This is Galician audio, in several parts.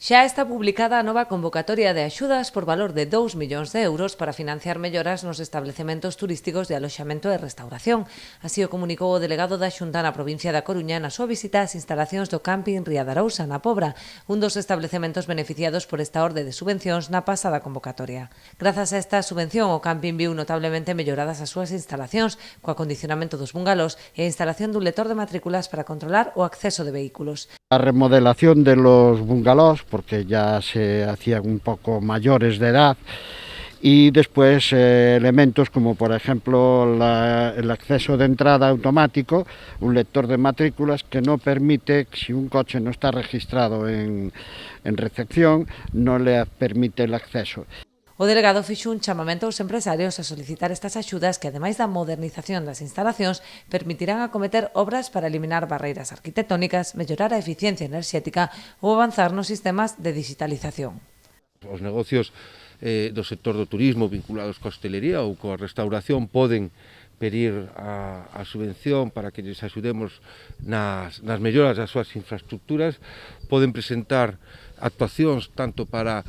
Xa está publicada a nova convocatoria de axudas por valor de 2 millóns de euros para financiar melloras nos establecementos turísticos de aloxamento e restauración. Así o comunicou o delegado da Xunta na provincia da Coruña na súa visita ás instalacións do camping Ría de Arousa, na Pobra, un dos establecementos beneficiados por esta orde de subvencións na pasada convocatoria. Grazas a esta subvención, o camping viu notablemente melloradas as súas instalacións, co acondicionamento dos bungalos e a instalación dun lector de matrículas para controlar o acceso de vehículos. La remodelación de los bungalows, porque ya se hacían un poco mayores de edad, y después elementos como por ejemplo el acceso de entrada automático, un lector de matrículas que no permite, si un coche no está registrado en recepción, no le permite el acceso. O delegado fixo un chamamento aos empresarios a solicitar estas axudas que, ademais da modernización das instalacións, permitirán acometer obras para eliminar barreiras arquitectónicas, mellorar a eficiencia enerxética ou avanzar nos sistemas de digitalización. Os negocios do sector do turismo vinculados coa hostelería ou coa restauración poden pedir a subvención para que lles axudemos nas melloras das súas infraestructuras, poden presentar actuacións tanto para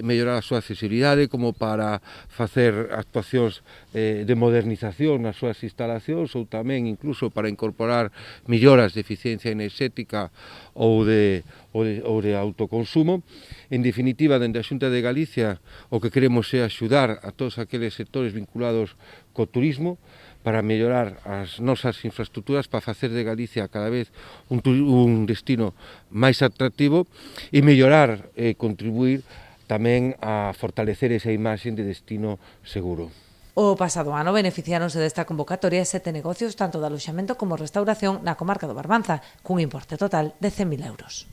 mellorar a súa accesibilidade como para facer actuacións de modernización nas súas instalacións ou tamén incluso para incorporar melloras de eficiencia enerxética ou de autoconsumo. En definitiva, dende a Xunta de Galicia, o que queremos é axudar a todos aqueles sectores vinculados co turismo para mellorar as nosas infraestructuras, para facer de Galicia cada vez un destino máis atractivo e mellorar e contribuir tamén a fortalecer esa imaxe de destino seguro. O pasado ano beneficiáronse desta convocatoria 7 negocios tanto de aloxamento como restauración na comarca do Barbanza, cun importe total de 100.000 euros.